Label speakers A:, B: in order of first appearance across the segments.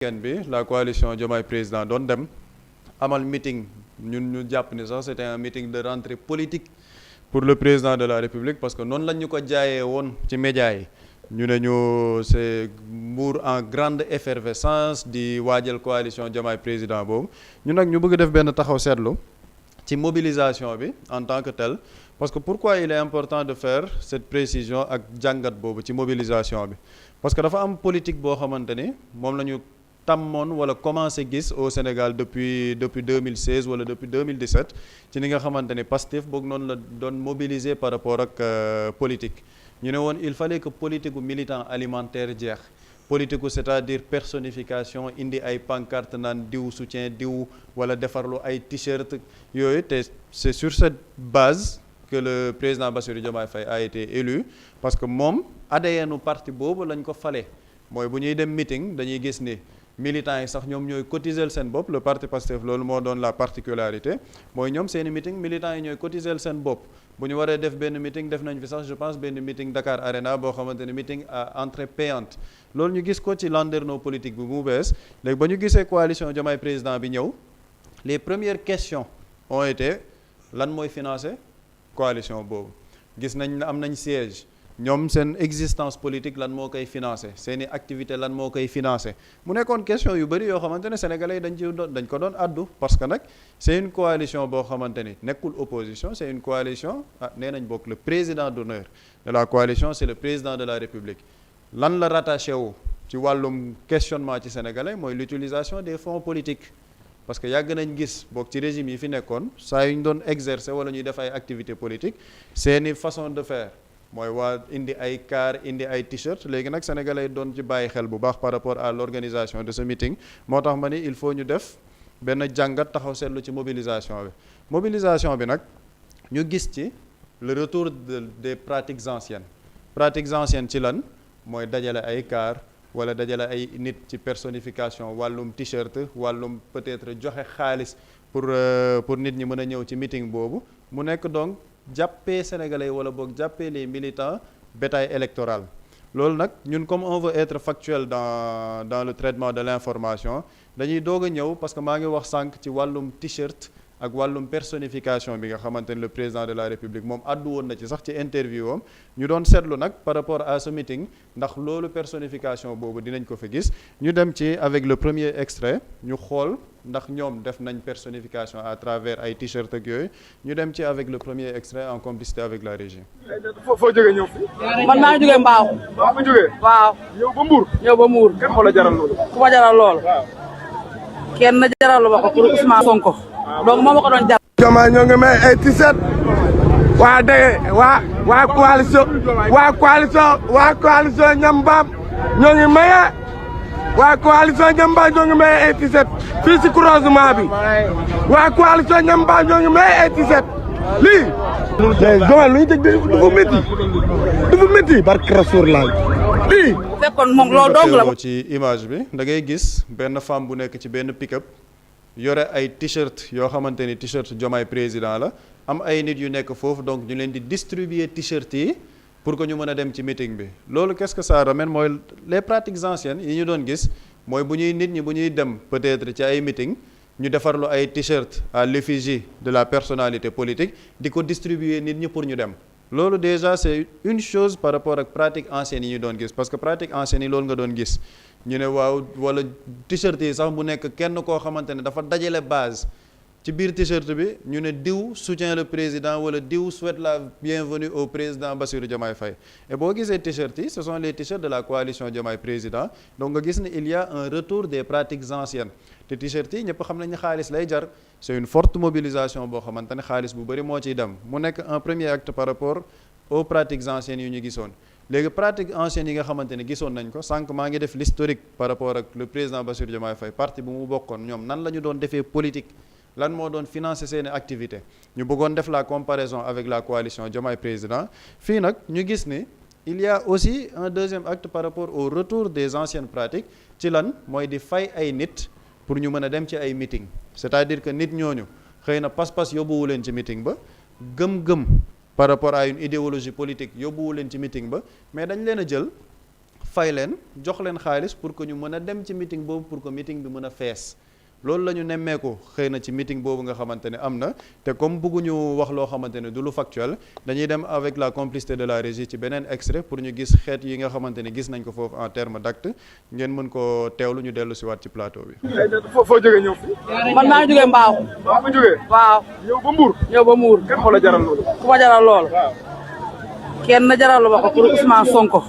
A: weekend bi la coalition Diomaye Président doon dem amal meeting ñun ñu jàpp ni sax c'était un meeting de rentrée politique pour le président de la République parce que noonu lañ ñu ko jaayee woon ci médias yi ñu ne ñu c'est Mbour en grande effervescence di waajal coalition Diomaye Président boobu ñu nag ñu bëgg def benn taxaw seetlu ci mobilisation bi en tant que tel parce que pourquoi il est important de faire cette précision ak jàngat boobu ci mobilisation bi parce que dafa am politique boo xamante ni moom la ñu tàmmoon wala commencé gis au Sénégal depuis 2016 wala depuis 2017 ci ni nga xamante ni Pastef boog noonu la doon mobiliser par rapport ak politique ñu ne woon il fallait que politique gu militant alimentaire jeex politique gu c'est-à-dire personnification indi ay pancarte naan diw soutien diw wala defarlu ay t-shirt yooyu te c'est sur cette base que le président Bassirou Diomaye Faye a été élu parce que moom ADN u parti boobu lañ ko fale mooy bu ñuy dem meeting dañuy gis ni militants yi sax ñoom ñooy cotiser seen bopp le parti Pastef loolu moo doon la particularité mooy ñoom seeni meeting militants yi ñooy cotiser seen bopp bu ñu waree def benn meeting def nañ fi sax je pense benn meeting Dakar Arena boo xamante ne meeting à entrée payante loolu ñu gis ko ci landerneau politique bi mu bees léegi ba ñu gisee coalition Diomaye Président bi ñëw les premières questions ont été lan mooy financer coalition boobu gis nañ ne am nañ siège ñoom seen existence politique lan moo koy financer seeni activité lan moo koy financer mu nekkoon question yu bëri yoo xamante ne sénégalais yi dañ ko doon addu parce que nag c'est une coalition boo xamante ni nekkul opposition c'est une coalition nee nañ bokk le président d'honneur de la coalition c'est le président de la République lan la rattaché wu ci wàllum questionnement ci sénégalais mooy l'utilisation des fonds politiques parce que yàgg nañ gis boog ci régime yi fi nekkoon saa yu ñu doon exercer wala ñuy def ay activités politiques seeni façon de faire mooy waa indi ay car indi ay t-shirt léegi nag sénégalais yi doon ci bàyyi xel bu baax par rapport à l'organisation de ce meeting moo tax ma ni il faut ñu def benn jàngat taxaw seetlu ci mobilisation bi nag ñu gis ci le retour des pratiques anciennes ci lan mooy dajale ay car wala dajale ay nit ci personnification wàllum t-shirt wàllum peut-être joxe xaalis pour nit ñi mën a ñëw ci meeting boobu mu nekk donc jàppee sénégalais yi wala boog jàppee les militants bétail électoral loolu nag ñun comme on veut être factuel dans le traitement de l'information dañuy doog a ñëw parce que maa ngi wax sànq ci wàllum t-shirt ak wàllum personnification bi nga xamante ni le président de la République moom àddu woon na ci sax ci interview am ñu doon seetlu nag par rapport à ce meeting ndax loolu personnification boobu dinañ ko fi gis ñu dem ci avec le premier extrait ñu xool ndax ñoom def nañ personnification à travers ay t-shirt ak yooyu ñu dem ci avec le premier extrait en complicité avec la régie.
B: foo jógee ñëw fii.
C: man maa ngi jógee Mbaaw.
B: waaw ma jógee.
C: waaw.
B: ñëw ba Mbour.
C: ñëw ba Mbour.
B: kan moo la jaral loolu.
C: ku ma jaral loolu.
B: waaw.
C: kenn jaralu ma ko pour Ousmane Sonko. donc moo ma ko doon jaral.
D: Diomaye ñoo ngi may ay t-shirt waa dege waa coalition ñambaam ñoo ngi maye waa coalition ñambaam ñoo ngi may ay t-shirt fii ci croisement bi waa coalition ñambaam ñoo ngi may ay t-shirt lii. Diomaye lu ñu teg dafa métti barke Rasulullah lii.
C: fekkoon moom loolu dong la.
A: ci image bi da ngay gis benn femme bu nekk ci benn pick-up yore ay t-shirt yoo xamante ni t-shirt Diomaye Président la am ay nit yu nekk foofu donc ñu leen di distribuer t-shirt yi pour que ñu mën a dem ci meeting bi loolu qu'est-ce que ça ramène mooy les pratiques anciennes yi ñu doon gis mooy bu ñuy dem peut-être ci ay meeting ñu defarlu ay t-shirt à l'effigie de la personnalité politique di ko distribuer nit ñi pour ñu dem loolu déjà c'est une chose par rapport ak pratique ancienne yi ñu doon gis parce que pratique ancienne yi loolu nga doon gis ñu ne waaw wala t-shirt yi sax bu nekk kenn koo xamante ne dafa dajale base ci biir t-shirt bi ñu ne diw soutient le président wala diw souhaite la bienvenue au président Bassirou Diomaye Faye et boo gisee t-shirt yi ce sont les t-shirts de la coalition Diomaye Président donc nga gis ne il y a un retour des pratiques anciennes te t-shirt yi ñëpp xam nañ ne xaalis lay jar c'est une forte mobilisation boo xamante ne xaalis bu bëri moo ciy dem mu nekk un premier acte par rapport aux pratiques anciennes yu ñu gisoon léegi pratiques anciennes yi nga xamante ne gisoon nañ ko sànq maa ngi def l'historique par rapport ak le président Bassirou Diomaye Faye parti bu mu bokkoon ñoom nan la ñu doon defee politique lan moo doon financer seeni activité ñu bëggoon def la comparaison avec la coalition Diomaye Président fii nag ñu gis ni il y a aussi un deuxième acte par rapport au retour des anciennes pratiques ci lan mooy di fay ay nit pour ñu mën a dem ci ay meeting c'est-à-dire que nit ñooñu xëy na pas-pas yóbbuwu leen ci meeting ba gëm-gëm par rapport à une idéologie politique yóbbuwu leen ci meeting ba mais dañ leen a jël fay leen jox leen xaalis pour que ñu mën a dem ci meeting boobu pour que meeting bi mën a fees loolu la ñu nemmeeku xëy na ci meeting boobu nga xamante ne am na te comme bëgguñu wax loo xamante ne du lu factuel dañuy dem avec la complicité de la régie ci beneen extrait pour ñu gis xeet yi nga xamante ne gis nañ ko foofu en terme d'acte ngeen mën ko teewlu ñu dellu si waat ci plateau bi.
B: foo jógee ñëw fii.
C: man maa ngi jógee Mbaaw.
B: waaw nga jógee.
C: waaw.
B: ñëw ba Mbour.
C: ñëw ba Mbour.
B: kenn moo la jaral loolu.
C: ku ma jaral lool. kenn jaral ma ko pour Ousmane Sonko.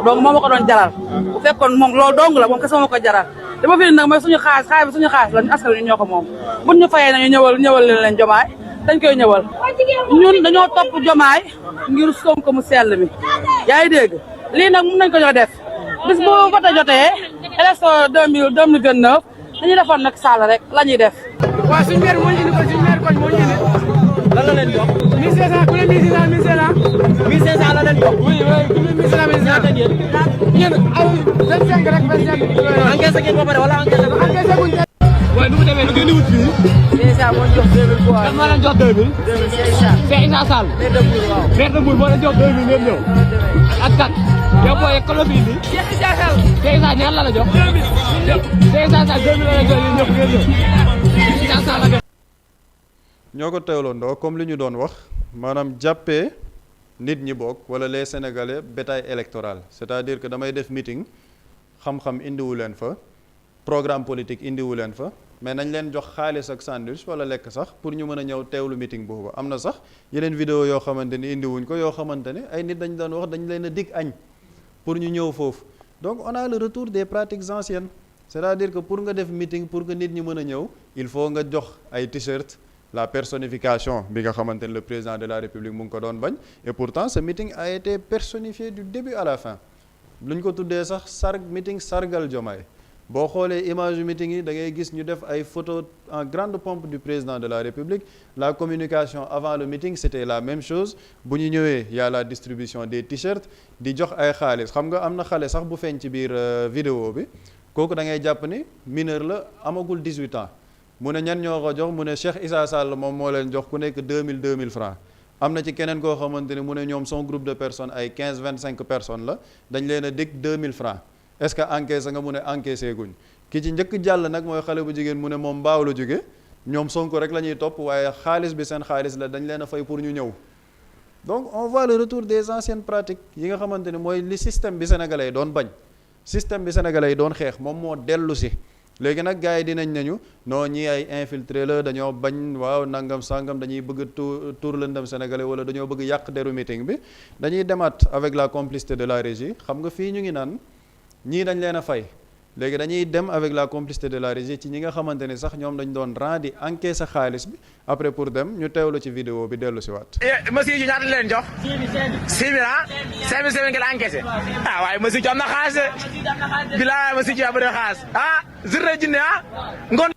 C: donc moo ma ko doon jaral. bu fekkoon moom loolu dong la moom kese moo ma ko jaral. dama fi nag mooy suñu xaalis bi suñu xaalis la askan wi ñoo ko moom buñ ñu fayee nañu ñëwal leen jomaay dañ koy ñëwal ñun dañoo topp jomaay ngir Sonko mu sell mi yaa ngi dégg lii nag mun nañ ko ñoo def bis bu vote jotee élection 2029 dañuy defoon nag Sall rek la ñuy def.
E: waaw suñu maire moo ñu indi ko suñu maire koñ moo ñu indi. lan la leen jox. 1500 ku ne 1500 1500 la leen jox. oui oui ku ne 1500 ñaata ngeen. yéen aw 25 rek 25. encaissé ngeen ba pare wala encaissé ko. encaissé guñ. waaye nu mu demee nu ngeen di wut fii. Cheikh moo ñu jox 2000 quoi. kan moo leen jox 2000. 2000 Cheikh Issa Sall. maire de Mbour waaw. maire de Mbour moo leen jox 2000 ngeen ñëw. ak kat. yow booy école bi indi. Cheikh Issa Sall. Cheikh Issa ñaar la la jox. 2000. Cheikh Issa Sall 2000 la la jox yéen ñëpp ngeen ñëw. Cheikh Issa Sall la
A: ñoo ko teewloondoo comme li ñu doon wax maanaam jàppee nit ñi bokk wala les sénégalais bétail électoral c'est-à-dire que damay def meeting xam-xam indiwu leen fa programme politique indiwu leen fa mais nañ leen jox xaalis ak sandwich wala lekk sax pour ñu mën a ñëw teewlu meeting boobu am na sax yeneen vidéo yoo xamante ni indiwuñ ko yoo xamante ne ay nit dañ doon wax dañ leen a dig añ pour ñu ñëw foofu donc on a le retour des pratiques anciennes c'est-à-dire que pour nga def meeting pour que nit ñi mën a ñëw il faut nga jox ay t-shirt la personnification bi nga xamante ne le président de la République mu ngi ko doon bañ et pourtant ce meeting a été personnifié du début à la fin lu ñu ko tuddee sax meeting sargal Diomaye boo xoolee image yu meeting yi da ngay gis ñu def ay photos en grande pompe du président de la République la communication avant le meeting c'était la même chose bu ñu ñëwee y a la distribution des t-shirts di jox ay xaalis xam nga am na xale sax bu feeñ ci biir vidéo bi kooku da ngay jàpp ni mineur la amagul 18 ans mu ne ñan ñoo ko jox mu ne Cheikh Issa Sall moom moo leen jox ku nekk 2000 francs am na ci keneen koo xamante ni mu ne ñoom son groupe de personnes ay 15-25 personnes la dañ leen a dig 2000 francs est-ce que encaissé nga mu ne encaissé guñ ki ci njëkk jàll nag mooy xale bu jigéen mu ne moom mbaaw la jóge ñoom Sonko rek la ñuy topp waaye xaalis bi seen xaalis la dañ leen a fay pour ñu ñëw donc on voit le retour des anciennes pratiques yi nga xamante ni mooy li système bi sénégalais yi doon bañ système bi sénégalais yi doon xeex moom moo dellu si léegi nag gars yi dinañ nañu non ñii ay infiltré la dañoo bañ waaw nangam sangam dañuy bëgg tour lëndam sénégalais wala dañoo bëgg yàq deru meeting bi dañuy demaat avec la complicité de la régie xam nga fii ñu ngi naan ñii dañ leen a fay léegi dañuy dem avec la complicité de la régie ci ñi nga xamante ni sax ñoom dañ doon rang di encaisser xaalis bi après pour dem ñu teewlu ci vidéo bi dellu si waat.
E: monsieur yi ñaata leen jox. 6 000 ah. 5 000 ngeen encaissé. ah waaye monsieur am na xaalis de. bilaay monsieur ji am na xaalis. ah zirre jinne ah. ngoon.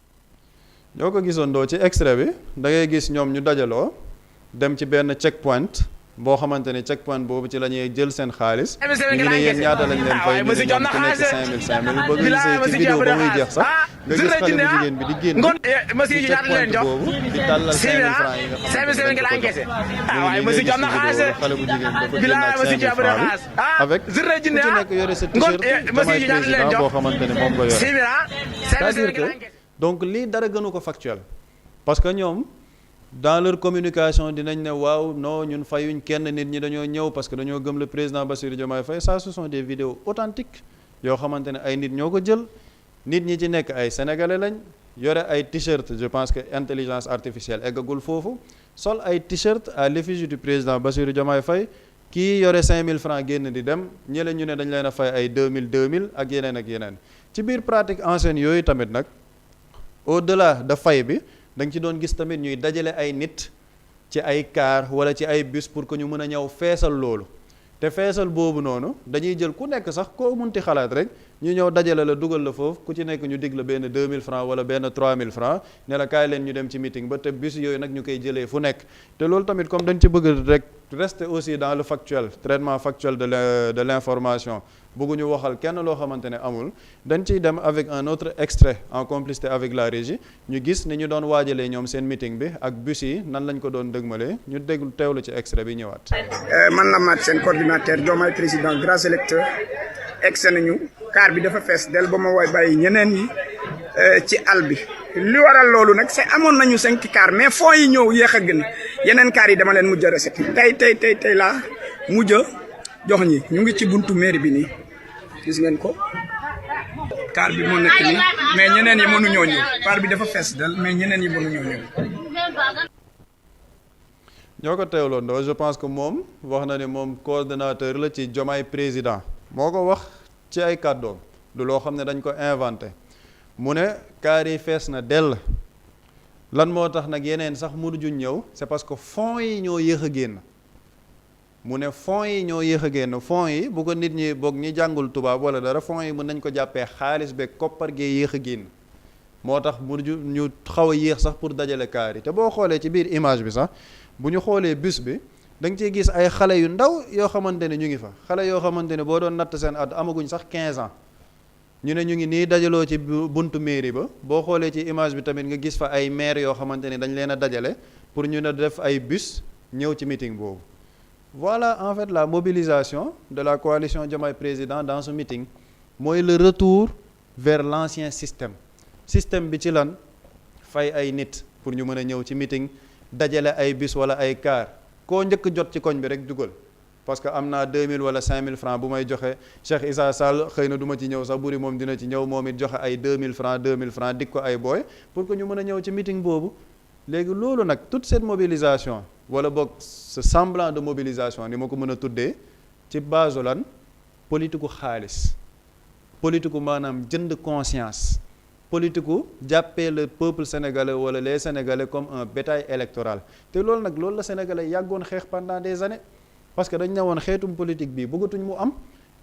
A: ñoo ko gisandoo ci extrait bi da ngay gis ñoom ñu dajaloo dem ci benn checkpoint boo xamante ne checkpoint boobu ci la ñuy jël seen xaalis. ñu ne yéen ñaata lañ leen fay ñu ne ñoom ku nekk 5000 boo gisee ci vidéo ba muy jeex sax nga gis xale bu jigéen bi di génn ci checkpoint boobu di tàllal 5000 francs yi nga xamante ne dañ ko jox ñu ngi léegi ci vidéo xale bu jigéen dafa génn ak 5000 francs yi avec ku ci nekk yore sa t-shirt Diomaye président boo xamante ne moom nga yore c'est-à-dire que donc lii dara gënu ko factuel parce que ñoom dans leur communication dinañ ne waaw non ñun fayuñ kenn nit ñi dañoo ñëw parce que dañoo gëm le président Bassirou Diomaye Faye ça ce sont des vidéos authentiques yoo xamante ne ay nit ñoo ko jël nit ñi ci nekk ay sénégalais lañ yore ay t-shirt je pense que intelligence artificielle eggagul foofu sol ay t-shirt à l'effigie du président Bassirou Diomaye Faye kii yore 5000 francs génn di dem ñële ñu ne dañ leen a fay ay 2000 ak yeneen ci biir pratique ancienne yooyu tamit nag au-delà de fay bi da nga ci doon gis tamit ñuy dajale ay nit ci ay car wala ci ay bus pour que ñu mën a ñëw feesal loolu te feesal boobu noonu dañuy jël ku nekk sax koo munti xalaat rek ñu ñëw dajale la dugal la foofu ku ci nekk ñu dig la benn 2000 francs wala benn 3000 francs ne la kaay leen ñu dem ci meeting ba te bus yooyu nag ñu koy jëlee fu nekk te loolu tamit comme dañ ci bëgg rek rester aussi dans le factuel traitement factuel de l'information bëgguñu waxal kenn loo xamante ne amul dañ ciy dem avec un autre extrait en complicité avec la régie ñu gis ni ñu doon waajalee ñoom seen meeting bi ak bus yi nan lañ ko doon dëgmalee ñu déglu teewlu ci extrait bi ñëwaat.
F: man la Mat seen coordinateur Diomaye président grand électeur egsi nañu car bi dafa fees del ba ma woy bàyyi ñeneen ñi ci àll bi li waral loolu nag c'est amoon nañu 5 car mais fonds yi ñëw yéex a gën yeneen car yi dama leen mujj a recette tey laa mujj a jox ñi ñu ngi ci buntu mairie bi nii gis ngeen ko car bi moo nekk nii mais ñeneen yi mënuñoo ñëw car bi dafa fees del mais ñeneen yi mënuñoo ñëw.
A: ñoo ko teewloondoo je pense que moom wax na ne moom coordonnateur la ci Diomaye président moo ko wax ci ay kàddoom du loo xam ne dañ ko inventé mu ne kaar yi fees na dell lan moo tax nag yeneen sax mënuñu ñëw c'est parce que fonds yi ñoo yéex a génn mu ne fonds yi ñoo yéex a génn fonds yi bu ko nit ñi boog ñi jàngul tubaab wala dara fonds yi mën nañ ko jàppee xaalis beeg koppar gee yéex a génn moo tax ñu xaw a yéex sax pour dajale kaar yi te boo xoolee ci biir image bi sax bu ñu xoolee bus bi da nga ciy gis ay xale yu ndaw yoo xamante ne ñu ngi fa xale yoo xamante ne boo doon natt seen at amaguñ sax 15 ans ñu ne ñu ngi nii dajaloo ci buntu mairie ba boo xoolee ci image bi tamit nga gis fa ay maire yoo xamante ne dañ leen a dajale pour ñu ne def ay bus ñëw ci meeting boobu. Voilà en fait la mobilisation de la coalition Diomaye Président dans ce meeting mooy le retour vers l'ancien système bi ci lan fay ay nit pour ñu mën a ñëw ci meeting. dajale ay bus wala ay car koo njëkk jot ci koñ bi rek dugal parce que am naa 2000 wala 5000 francs bu may joxe Cheikh Issa Sall xëy na du ma ci ñëw sax buri moom dina ci ñëw moom it joxe ay 2000 francs dik ko ay booy pour que ñu mën a ñëw ci meeting boobu léegi loolu nag toute cette mobilisation wala boog ce semblant de mobilisation ni ma ko mën a tuddee ci base lan politique xaalis politique maanaam jënd conscience politique jàppee le peuple sénégalais wala les sénégalais comme un bétail électoral te loolu nag loolu la sénégalais yàggoon xeex pendant des années parce que dañ ne woon xeetum politique bi bëggatuñ mu am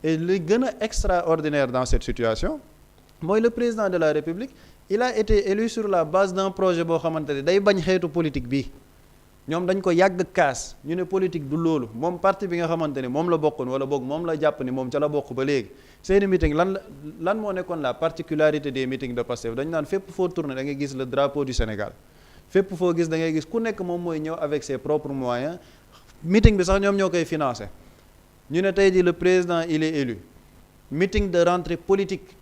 A: et li gën a extraordinaire dans cette situation mooy le président de la république il a été élu sur la base d'un projet boo xamante ne day bañ xeetu politique bi ñoom dañ ko yàgg kaas ñu ne politique du loolu moom parti bi nga xamante ne moom la bokkoon wala boog moom la jàpp ni moom ca la bokk ba léegi seeni meeting lan moo nekkoon la particularité des meetings de Pastef dañ naan fépp foo tourner da ngay gis le drapeau du Sénégal fépp foo gis da ngay gis ku nekk moom mooy ñëw avec ses propres moyens meeting bi sax ñoom ñoo koy financé ñu ne tey jii le président il est élu meeting de rentrée politique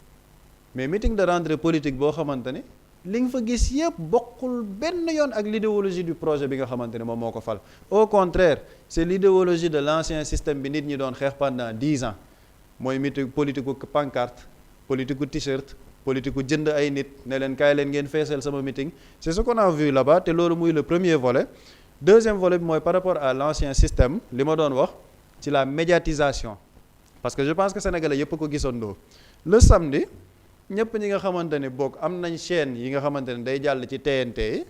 A: mais meeting de rentrée politique boo xamante ne li nga fa gis yëpp bokkul benn yoon ak l'idéologie du projet bi nga xamante ne moom moo ko fal au contraire c'est l'idéologie de l'ancien système bi nit ñi doon xeex pendant 10 ans mooy meeting politique gu pancarte politique gu t-shirt politique gu jënd ay nit ne leen kaay leen ngeen feesal sama meeting c'est ce qu'on a vu là-bas te loolu muy le premier volet deuxième volet bi mooy par rapport à l'ancien système li ma doon wax ci la médiatisation parce que je pense que sénégalais yëpp ko gisandoo le samedi ñëpp ñi nga xamante ne boog am nañ chaîne yi nga xamante ne day jàll ci TNT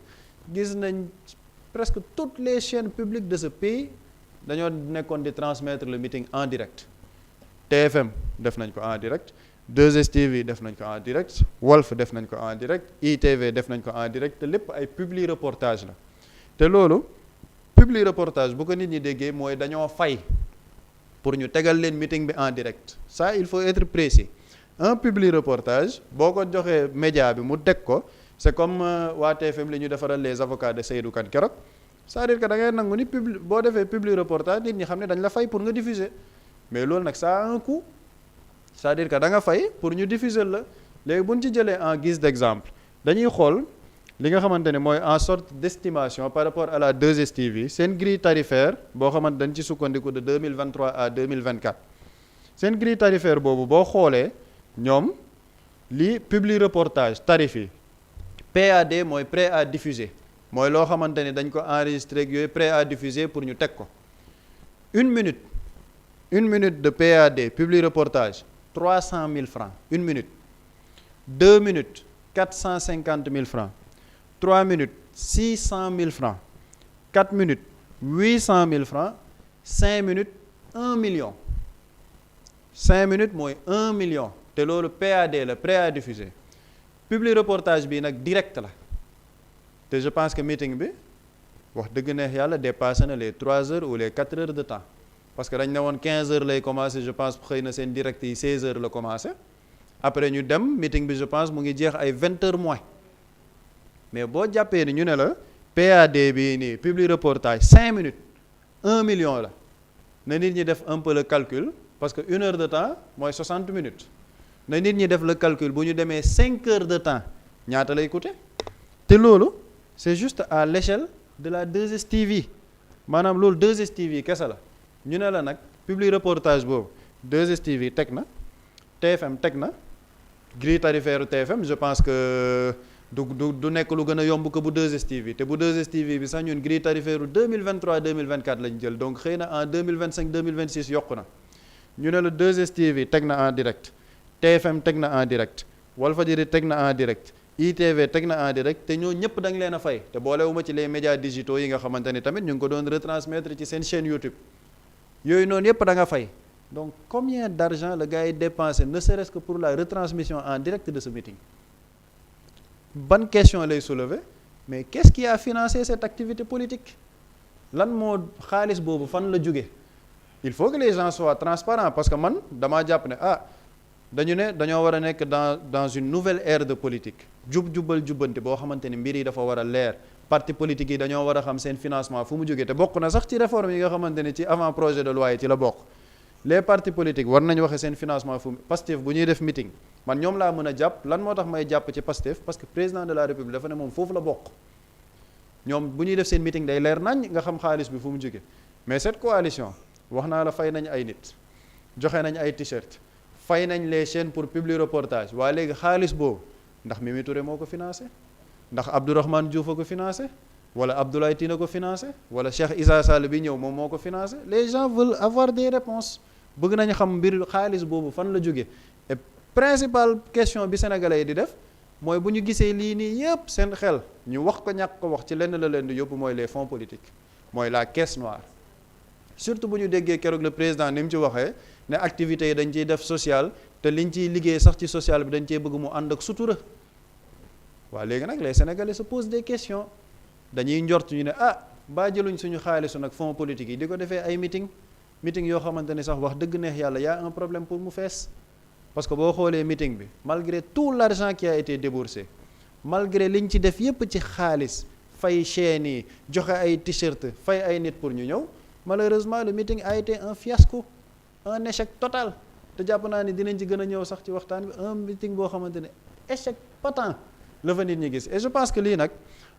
A: gis nañ presque toutes les chaînes publiques de ce pays dañoo nekkoon di transmettre le meeting en direct TFM def nañ ko en direct 2STV def nañ ko en direct Walf def nañ ko en direct ITV def nañ ko en direct te lépp ay publi reportage la te loolu publi reportage bu ko nit ñi déggee mooy dañoo fay pour ñu tegal leen meeting bi en direct ça il faut être précis un publi reportage boo ko joxee média bi mu teg ko c'est comme waa TFM li ñu defaral les avocats de Seydou Kane keroog c'est-à-dire que da ngay nangu ni boo defee publi reportage nit ñi xam ne dañ la fay pour nga diffuser mais loolu nag ça a un coût c'est-à-dire que da nga fay pour ñu diffuser la léegi bu ñu ci jëlee en guise d'exemple dañuy xool li nga xamante ne mooy en sorte d'estimation par rapport à la 2STV seen grille tarifaire boo xamante dañ ci sukkandiku de 2023 à 2024 seen grille tarifaire boobu boo xoolee ñoom lii publi reportage tarif yi PAD mooy prêt à diffuser mooy loo xamante ni dañ ko enregistré ak yooyu prêt à diffuser pour ñu teg ko une minute de PAD publi reportage 300 000 francs une minute 2 minutes 450 000 francs 3 minutes 600 000 francs 4 minutes 800 000 francs 5 minutes 1 million 5 minutes mooy 1 million te loolu PAD la prêt à diffuser publi reportage bi nag direct la te je pense que meeting bi wax dëgg neex yàlla dépassé na les 3 heures ou les 4 heures de temps parce que dañ ne woon 15 heures lay commencer je pense xëy na seen direct yi 16 heures la commencer après ñu dem meeting bi je pense mu ngi jeex ay 20 heures moins mais boo jàppee ni ñu ne la PAD bi nii publi reportage 5 minutes 1 million la na nit ñi def un peu le calcul parce que 1 heure de temps mooy 60 minutes na nit ñi def le calcul bu ñu demee 5 heures de temps ñaata lay coûter te loolu c'est juste à l'échelle de la 2STV maanaam loolu 2STV kese la ñu ne la nag public reportage boobu 2STV teg na TFM teg na grille tarifaire TFM je pense que du nekk lu gën a yomb que bu 2STV te bu 2STV bi sax ñun grille tarifaire 2023 2024 lañ jël donc xëy na en 2025 2026 yokku na ñu ne la 2STV teg na en direct TFM teg na en direct Walfadjri teg na en direct ITV teg na en direct te ñoo ñëpp da nga leen a fay te boolewuma ci les médias digitaux yi nga xamante ni tamit ñu ngi ko doon retransmettre ci seen chaîne YouTube yooyu noonu yëpp da nga fay donc combien d'argent le gars yi dépensé ne serait-ce que pour la retransmission en direct de ce meeting ban question lay soulever mais qu'est-ce qui a financé cette activité politique lan moo xaalis boobu fan la jóge il faut que les gens soient transparents parce que man damaa jàpp ne dañoo war a nekk dans une nouvelle ère de politique jubal jubbante boo xamante ni mbir yi dafa war a leer parti politique yi dañoo war a xam seen financement fu mu jógee te bokk na sax ci réforme yi nga xamante ni ci avant projet de loi yi ci la bokk les partis politiques war nañ waxe seen financement fu Pastef bu ñuy def meeting man ñoom laa mën a jàpp lan moo tax may jàpp ci Pastef parce que président de la République dafa ne moom foofu la bokk ñoom bu ñuy def seen meeting day leer nañ nga xam xaalis bi fu mu jóge mais cette coalition wax naa la fay nañ ay nit joxe nañ ay t-shirt fay nañ les chaînes pour public reportage waa léegi xaalis boobu ndax Mimi Touré moo ko financé ndax Abdourahmane Diouf a ko financé wala Abdoulaye Tine a ko financé wala Cheikh Issa Sall bi ñëw moom moo ko financé les gens veulent avoir des réponses bëgg nañu xam mbir xaalis boobu fan la jóge et principale question bi sénégalais yi di def mooy bu ñu gisee lii nii yëpp seen xel ñu wax ko ñàkk ko wax ci lenn la leen di yóbbu mooy les fonds politiques mooy la caisse noire surtout bu ñu déggee keroog le président ni mu ci waxee ne activités yi dañ ciy def social te liñ ciy liggéey sax ci social bi dañ cee bëgg mu ànd ak sutura waaw léegi nag les sénégalais se posent des questions dañuy njort ñu ne baa jëluñ suñu xaalisu nag fonds politique yi di ko defee ay meeting yoo xamante ne sax wax dëgg neex yàlla y a un problème pour mu fees parce que boo xoolee meeting bi malgré tout l'argent qui a été déboursé malgré liñ ci def yépp ci xaalis fay chaîne yi joxe ay t-shirt fay ay nit pour ñu ñëw malheureusement le meeting a été un fiasco un échec total te jàpp naa ni dinañ ci gën a ñëw sax ci waxtaan bi un meeting boo xamante ne échec patent la fa nit ñi gis et je pense que lii nag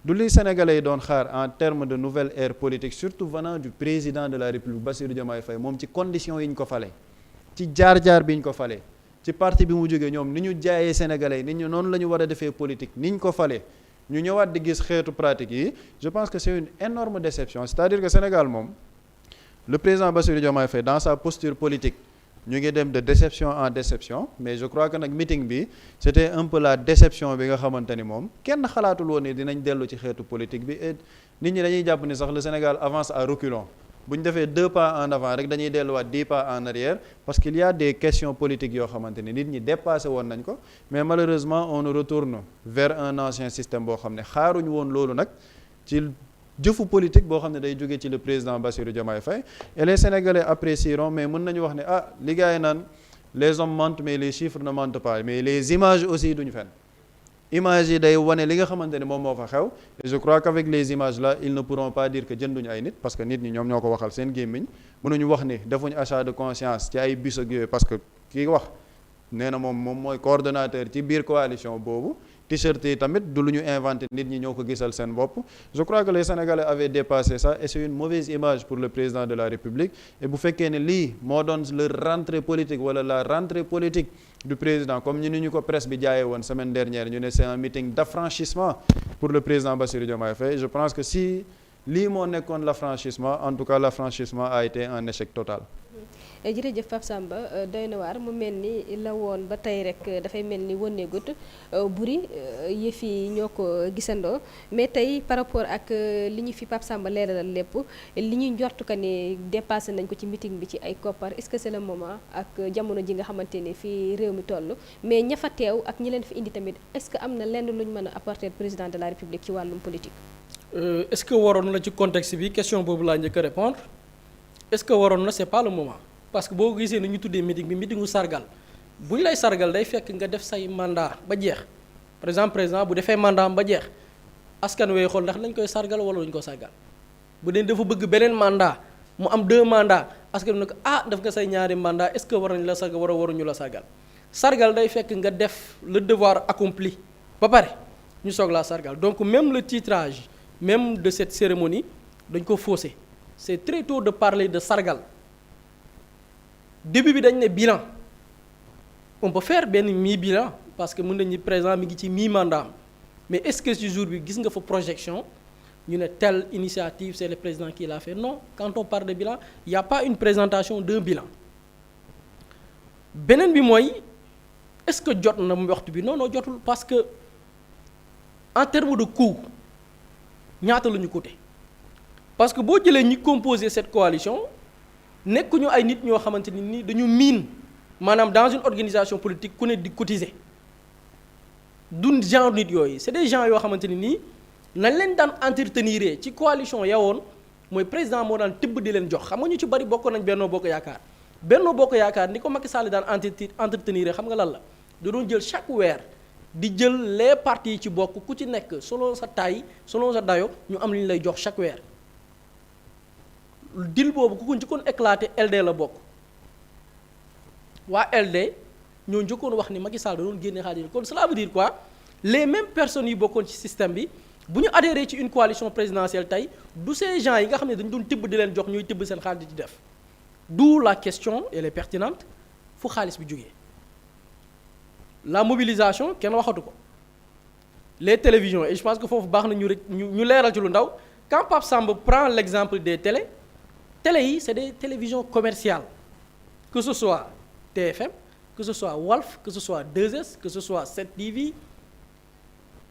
A: du li sénégalais yi doon xaar en termes de nouvelle ère politique surtout venant du président de la République Bassirou Diomaye Faye moom ci conditions yi ñu ko falee ci jaar-jaar bi ñu ko falee ci parti bi mu jógee ñoom ni ñu jaayee sénégalais yi nit ñu noonu la ñu war a defee politique ni ñu ko falee ñu ñëwaat di gis xeetu pratique yi je pense que c'est une énorme déception c'est-à-dire que Sénégal moom le président Bassirou Diomaye Faye dans sa posture politique ñu ngi dem de déception en déception mais je crois que nag meeting bi c'était un peu la déception bi nga xamante ni moom kenn xalaatul woon ni dinañ dellu ci xeetu politique bi et nit ñi dañuy jàpp ni sax le Sénégal avance à reculons bu ñu defee 2 pas en avant rek dañuy delluwaat 10 pas en arrière parce qu'il y a des questions politiques yoo xamante ni nit ñi dépassé woon nañ ko mais malheureusement on nous retourne vers un ancien système boo xam ne xaaruñu woon loolu nag ci jëfu politique boo xam ne day jógee ci le président Bassirou Diomaye Faye et les Sénégalais apprécieront mais mën nañu wax ne li gars yi naan les hommes mentent mais les chiffres ne mentent pas mais les images aussi duñu fen images yi day wane li nga xamante ne moom moo fa xew et je crois qu'avec les images là ils ne pourront pas dire que jënduñu ay nit parce que nit ñi ñoom ñoo ko waxal seen gémmiñ mënuñu wax ni defuñu achat de conscience ci ay bus ak yooyu parce que kii wax nee na moom mooy coordonnateur ci biir coalition boobu t-shirt yi tamit du lu ñu inventé nit ñi ñoo ko gisal seen bopp je crois que les Sénégalais avaient dépassé ça et c'est une mauvaise image pour le président de la République et bu fekkee ne lii moo doon leur rentrée politique wala la rentrée politique du président comme ni ñu ko presse bi jaayee woon semaine dernière ñu ne c'est un meeting d'affranchissement pour le président Bassirou Diomaye Faye je pense que si lii moo nekkoon l'affranchissement en tout cas l'affranchissement a été un échec total.
G: jërëjëf Pape Samba doy na waar mu mel ni la woon ba tey rek dafay mel ni wënneegut buri yëf yi ñoo ko gisandoo mais tey par rapport ak li ñu fi Pape Samba leeralal lépp li ñuy njort que ni dépassé nañ ko ci meeting bi ci ay koppar est-ce que c'est le moment ak jamono ji nga xamante ni fii réew mi toll mais ña fa teew ak ñi leen fi indi tamit est-ce que am na lenn lu ñu mën a apporter président de la République ci wàllum politique.
E: Est-ce que waroon na ci contexte bi question boobu laa njëkk a répondre est-ce que waroon na c'est pas le moment. parce que boo gisee ni ñu tuddee meeting bi meetingu sargal bu ñu lay sargal day fekk nga def say mandat ba jeex par exemple président bu defee mandat ba jeex askan wee xool ndax lañ koy sargal wala luñ ko sargal bu dee dafa bëgg beneen mandat mu am 2 mandats askan bi ne ko def nga say ñaari mandat est-ce que war nañ la sargal waruñu la sargal sargal day fekk nga def le devoir accompli ba pare ñu soog laa sargal donc même le titrage même de cette cérémonie dañ ko faussé c'est très tôt de parler de sargal début bi dañ ne bilan on peut faire benn mi-bilan parce que mën nañu président mi ngi ci mi-mandat mais est-ce que ce jour bi gis nga fa projection ñu ne telle initiative c'est le président qui l'a fait non quand on parle de bilan il y a pas une présentation d'un bilan beneen bi mooy est-ce que jot na waxtu bi non jotul parce que en termes de coût ñaata la ñu coûté parce que boo jëlee ñi composer cette coalition nekkuñu ay nit ñoo xamante ni dañu miin maanaam dans une organisation politique ku ne di cotiser du genre nit yooyu c'est des gens yoo xamante ni nii nañ leen daan entretenir ci coalition yawoon mooy président moo daan tibb di leen jox xam nga ñu ci bari bokk nañ Benno Bokk Yaakaar ni ko Macky Sall daan entretenir xam nga lan la da doon jël chaque weer di jël les partis yi ci bokk ku ci nekk selon sa taille selon sa dayo ñu am li ñu lay jox chaque weer dil boobu ku ko njëkkoon éclaté LD la bokk waa LD ñoo njëkkoon wax ni Macky Sall da doon génne xaalis kon cela veut dire quoi les mêmes personnes yi bokkoon ci système bi bu ñu adhéré ci une coalition présidentielle tey du ces gens yi nga xam ne dañu doon tibb di leen jox ñuy tibb seen xaalis di ci def d'où la question elle est pertinente fu xaalis bi jógee la mobilisation kenn waxatu ko les télévisions et je pense que foofu baax na ñu leeral ci lu ndaw quand Pape Samba prend l'exemple des télé yi c'est des télévisions commerciales que ce soit TFM que ce soit Walf que ce soit 2S que ce soit 7TV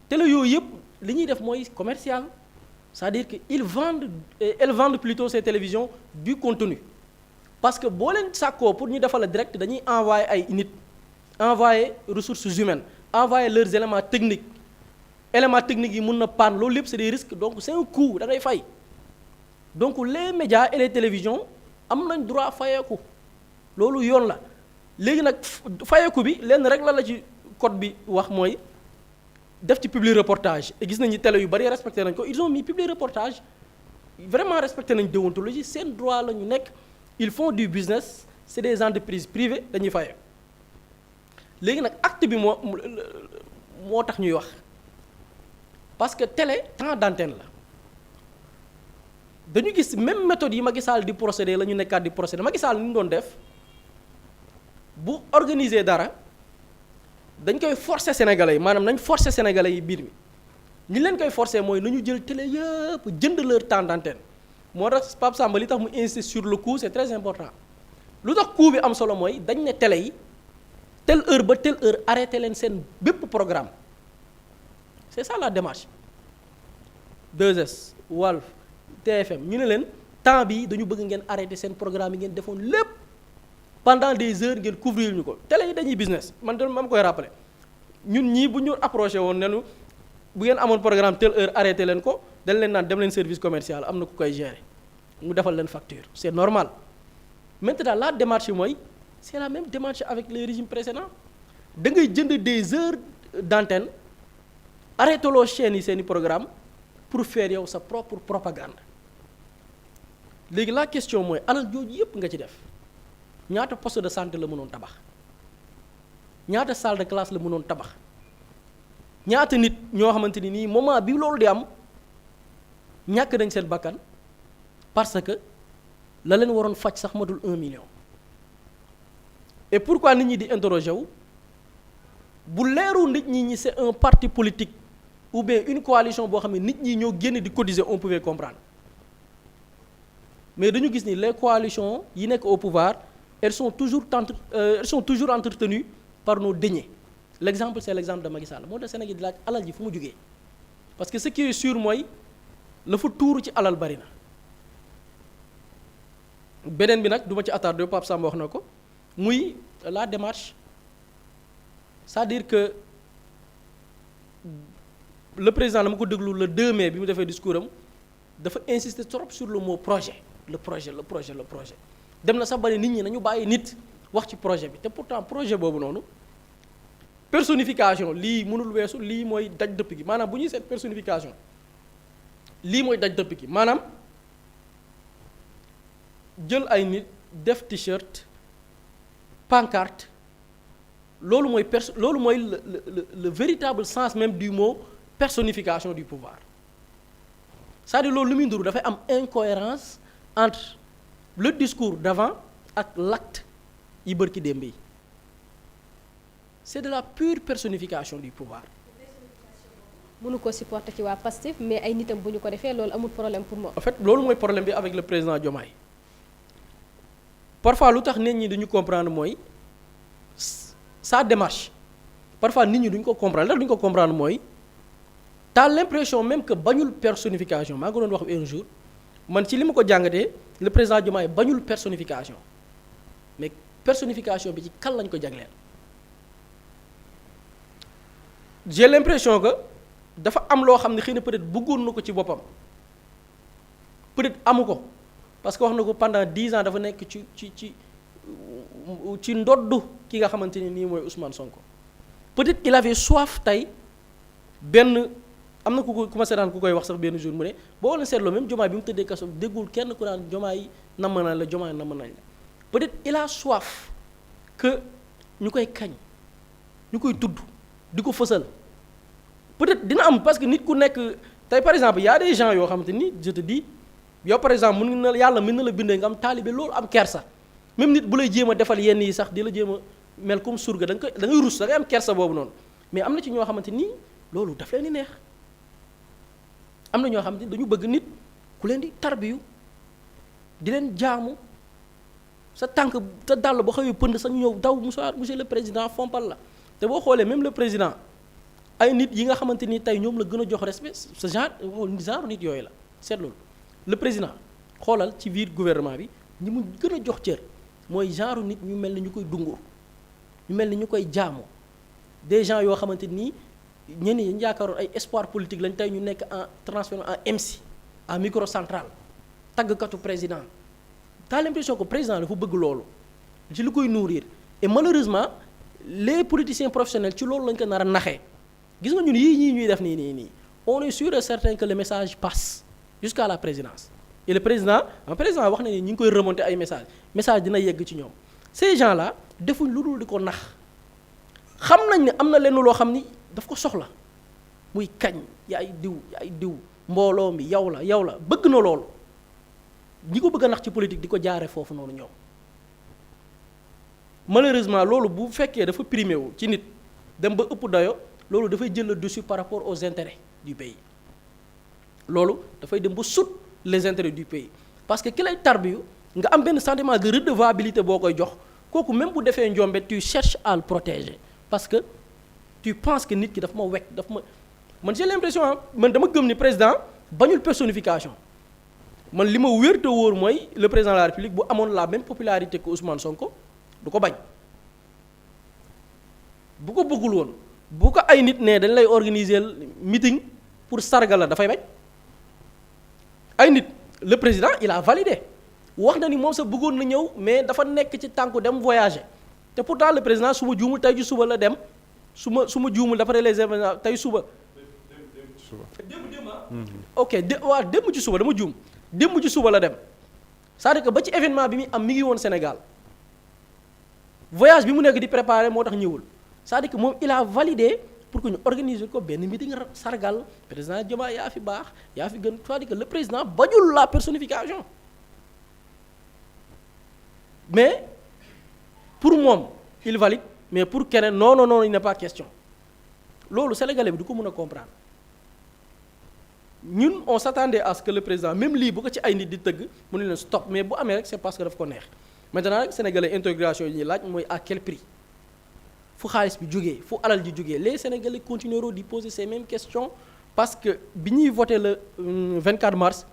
E: télé yooyu yëpp li ñuy def mooy commercial c'est-à-dire que elles vendent plutôt ces télévisions du contenu parce que boo leen sàkkoo pour ñu defal la direct dañuy envoyer ay nit envoyer ressources humaines envoyer leurs éléments techniques yi mun na panne loolu lépp c'est des risques donc c'est un coût da ngay fay donc les médias et les télévisions am nañ droit fayeeku loolu yoon la léegi nag fayeeku bi lenn rek la ci code bi wax mooy def ci public reportage et gis nañu télé yu bari respecté nañ ko ils ont mis public reportage vraiment respecté nañ déontologie seen droit la ñu nekk ils font du business c'est des entreprises privées dañuy fayeeku léegi nag acte bi moo tax ñuy wax parce que télé temps d'antenne la dañu gis même méthode yi Macky Sall di procéder la ñu nekkaat di procéder Macky Sall ni mu doon def bu organiser dara dañ koy forcer sénégalais yi maanaam nañ forcer sénégalais yi biir mi ñi leen koy forcer mooy nañu jël télé yëpp jënd leur temps d'antenne moo tax Pape Samba li tax mu insister sur le coût c'est très important lu tax coût bi am solo mooy dañ ne télé yi telle heure ba telle heure arrêté leen seen bépp programme c'est ça la démarche 2S Walf TFM ñu ne leen temps bi dañu bëgg ngeen arrêté seen programme yi ngeen defoon lépp pendant des heures ngeen couvrir ñu ko télé yi dañuy business man de ma koy rappeler ñun ñii bu ñu approché woon nenu bu ngeen amoon programme telle heure arrêté leen ko dañ leen naan dem leen service commercial am na ku koy gérer mu defal leen facture c'est normal maintenant la démarche mooy c'est la même démarche avec les régimes précédents da ngay jënd des heures d'antenne arrêté loo chaînes yi seeni programme pour faire yow sa propre propagande léegi la question mooy alal jooju yépp nga ci def ñaata poste de santé la mënoon tabax ñaata salle de classe la mënoon tabax ñaata nit ñoo xamante ni nii moment bi loolu di am ñàkk nañ seen bakkan parce que la leen waroon faj sax matul 1 million et pourquoi nit ñi di interroger wu bu leeru nit ñi c'est un parti politique ou bien une coalition boo xam ne nit ñi ñoo génn di cotiser on pouvait comprendre mais dañu gis ni les coalitions yi nekk au pouvoir elles sont toujours entretenues par nos deniers l'exemple c'est l'exemple de Macky Sall moo tax Sénégal di laaj alal ji fu mu jógee parce que ce qui est sûr mooy la fa tuuru ci alal bari na beneen bi nag du ma ci attardé Pape Samba wax na ko muy la démarche c'est-à-dire que le président dama ko déglu le 2 mai bi mu defee discours am dafa insister trop sur le mot projet le projet dem na sax bari nit ñi nañu bàyyi nit wax ci projet bi te pourtant projet boobu noonu personnification lii mënul weesu lii mooy daj dëpp gi maanaam bu ñuy seet personnification lii mooy daj dëpp gi maanaam jël ay nit def t-shirt pancarte loolu mooy le véritable sens même du mot personnification du pouvoir c'est-à-dire loolu lu muy nduru dafay am incohérence entre le discours d'avant ak l'acte yi bërki démb yi c'est de la pure personnification du pouvoir.
G: mënu ko supporter ci waa Pastef mais ay nitam bu ñu ko defee loolu amul problème pour moom.
E: en fait loolu mooy problème bi avec le président Diomaye parfois lu tax nit ñi duñu comprendre mooy sa démarche parfois nit ñi duñu ko comprendre ndax duñu ko comprendre mooy t'as l'impression même que bañul personnification maa ngi ko doon wax un jour man ci li ma ko jàngatee le président Diomaye bañul personnification mais personnification bi ci kan lañ ko jagleel. J'ai l'impression que dafa am loo xam ne xëy na peut-être bëggoon na ko ci boppam peut-être amu ko parce que wax na ko pendant 10 ans dafa nekk ci ndoddu ki nga xamante ne nii mooy Ousmane Sonko peut-être il avait soif tey benn am na ku ma seetaan ku koy wax sax benn jour mu ne boo leen seetloo même Diomaye bi mu tëddee kaso déggul kenn ku naan Diomaye namm nañ la Diomaye namm nañ la peut-être il a soif que ñu koy kañ ñu koy tudd di ko fësal peut-être dina am parce que nit ku nekk tey par exemple y a des gens yoo xamante ni je te dis yow par exemple mën na yàlla mën na la bindee nga am taalibe loolu am kersa même nit bu lay jéem a defal yenn yi sax di la jéem a mel comme surga da ngay rus da ngay am kersa boobu noonu mais am na ci ñoo xamante ni loolu daf leen di neex am na ñoo xamante ni dañu bëgg nit ku leen di tarbiyu di leen jaamu sa tànk sa dàll ba xëyee pënd sax ñëw daw monsieur le président fompal la te boo xoolee même le président ay nit yi nga xamante ni tey ñoom la gën a jox respect ce genre nit yooyu la seet loolu le président xoolal ci biir gouvernement bi ñi mu gën a jox cër mooy genre nit ñu mel ni ñu koy dungur ñu mel ni ñu koy jaamu des gens yoo xamante ni ñenn ñi ñu yaakaaroon ay espoir politique lañ tey ñu nekk en transformé en MC en micro central tàggkatu président t'as l'impression que président dafa bëgg loolu ci lu koy nourrir et malheureusement les politiciens professionnels ci loolu lañ ko nar a naxee gis nga ñun yii ñuy def nii on est sûr et certain que le message passe jusqu'à la présidence et le président wax na ni ñu ngi koy remonter ay message dina yegg ci ñoom ces gens là defuñ lu dul di ko nax xam nañ ne am na lenn loo xam ni daf ko soxla muy kañ yaay diw mbooloo mi yow la bëgg na loolu ñi ko bëgg a nax ci politique di ko jaare foofu noonu ñoom malheureusement loolu bu fekkee dafa primé wu ci nit dem ba ëpp dayo loolu dafay jël le dessus par rapport aux intérêts du pays loolu dafay dem ba sut les intérêts du pays parce que ki lay tarbiyu nga am benn sentiment de redevabilité boo koy jox kooku même bu defee njombe tu cherches à le protéger parce que tu penses que nit ki dafa ma wekk man j'ai l'impression man dama gëm ni président bañul personnification man li ma wér te wóor mooy le président de la République bu amoon la même popularité que Ousmane Sonko du ko bañ bu ko bëggul woon bu ko ay nit ne dañ lay organiser meeting pour sargal la dafay bañ ay nit le président il a validé wax na ni moom sa bëggoon na ñëw mais dafa nekk ci tànku dem voyager te pourtant le président su ma juumul tey ju suba la dem su ma juumul d'après les événements tey suba. ok démb ci suba dama juum démb ci suba la dem c'est-à-dire que ba ci événement bi muy am mi ngi woon Sénégal voyage bi mu nekk di préparer moo tax ñëwul c'est-à-dire que moom il a validé pour que ñu organiser ko benn meeting sargal président Diomaye yaa fi baax yaa fi gën c'est-à-dire que le président bañul la personnification mais pour moom il valide mais pour keneen non il n'est pas question loolu sénégalais bi du ko mën a comprendre ñun on s'attendait à ce que le président même lii bu ko ci ay nit di tëgg mu ne leen stop mais bu amee rek c'est parce que daf ko neex maintenant rek sénégalais intégration yi ñuy laaj mooy à quel prix fu xaalis bi jógee fu alal ji jógee les sénégalais continueront di poser ces mêmes questions parce que bi ñuy voté le 24 mars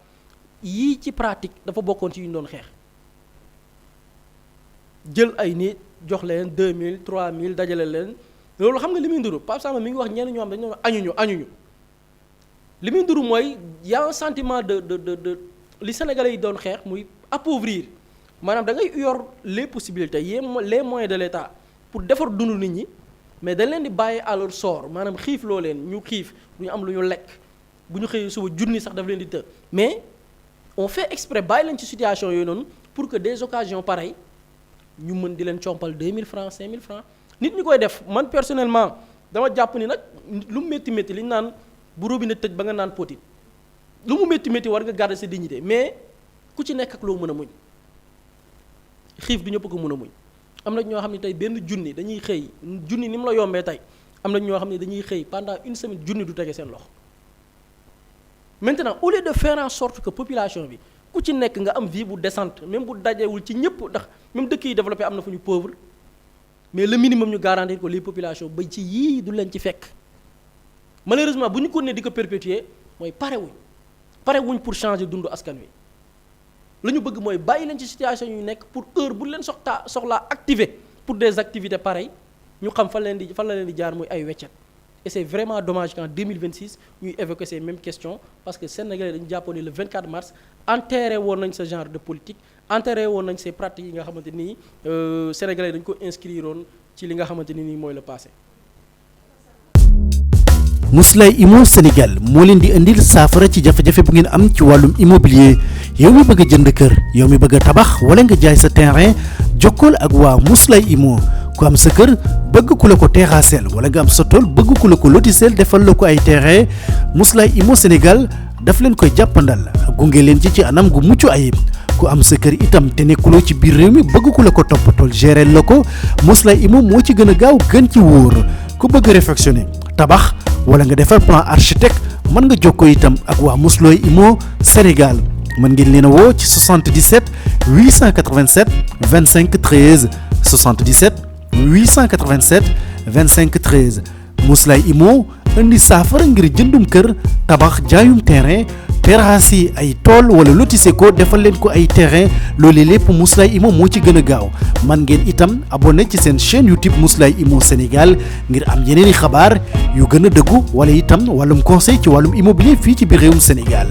E: yii ci pratique dafa bokkoon ci yu ñu doon xeex jël ay nit jox leen 2000 3000 dajale leen loolu xam nga li muy nduru Pape Samba mi ngi wax ñenn ñoo xam dañu doon añuñu li muy nduru mooy y a un sentiment de li sénégalais yi doon xeex muy appauvrir maanaam da ngay yor les possibilités les moyens de l'État pour defar dundu nit ñi mais dañ leen di bàyyi à leur sort maanaam xiif loo leen ñu xiif du ñu am lu ñu lekk bu ñu xëyee suba junni sax daf leen di të mais on fait exprès bàyyi leen ci situation yooyu noonu pour que des occasions pareilles ñu mën di leen compal 2000 francs 5000 francs nit ñi koy def man personnellement dama jàpp ni nag lu mu métti métti li ñu naan bu robinet tëj ba nga naan potit lu mu métti métti war nga garder sa dignité mais ku ci nekk ak loo mën a muñ xiif du ñëpp ko mën a muñ am na ñoo xam ne tey benn junni dañuy xëy junni ni mu la yombee tey am na ñoo xam ne dañuy xëy pendant une semaine junni du tege seen loxo maintenant au lieu de faire en sorte que population bi ku ci nekk nga am vie bu décente même bu dajewul ci ñëpp ndax même dëkk yi développé am na fu ñu pauvre mais le minimum ñu garantir ko les populations ba ci yii du leen ci fekk malheureusement bu ñu ko ne di ko perpétuer mooy parewuñ pour changer dundu askan wi la ñu bëgg mooy bàyyi leen ci situation yu nekk pour heure bu leen soxlaa activer pour des activités pareilles ñu xam fan la leen di jaar muy ay weccet et c'est vraiment dommage qu'en 2026 ñuy évoquer ces mêmes questions parce que Sénégalais dañu jàppoon ne le 24 mars enterré woon nañ ce genre de politique enterré woon nañ ces pratiques yi nga xamante nii Sénégalais dañu ko inscrire woon ci li nga xamante ni nii mooy le passé.
H: Mously Immo Sénégal moo leen di indil saafara ci jafe-jafe bu ngeen am ci wàllum immobilier yow mi bëgg a jënd kër yow mi bëgg a tabax wala nga jaay sa terrain jokkool ak waa Mously Immo ku am sa kër bëgg ku la ko terrassel wala nga am sa tool bëgg ku la ko lotisel defal la ko ay terrain Mously Immo Sénégal daf leen koy jàppandal gunge leen ci anam gu mucc ayib ku am sa kër itam te nekkuloo ci biir réew mi bëgg ku la ko toppatool gérer la ko Mously Immo moo ci gën a gaaw gën ci wóor ku bëgg réfectionner tabax wala nga defar plan architecte mën nga jokkoo itam ak waa Mously Immo Sénégal mën ngeen leen a woo ci 77 887 25 13 77 887 25 13 Mously Immo indi saafara ngir jëndum kër tabax jaayum terrain terrasse yi ay tool wala lotissé ko defal leen ko ay terrain loolee lépp Mously Immo moo ci gën a gaaw man ngeen itam abonné ci seen chaîne YouTube Mously Immo Sénégal ngir am yeneeni xabaar yu gën a dëggu wala itam wàllum conseil ci wàllum immobilier fii ci biir réewum Sénégal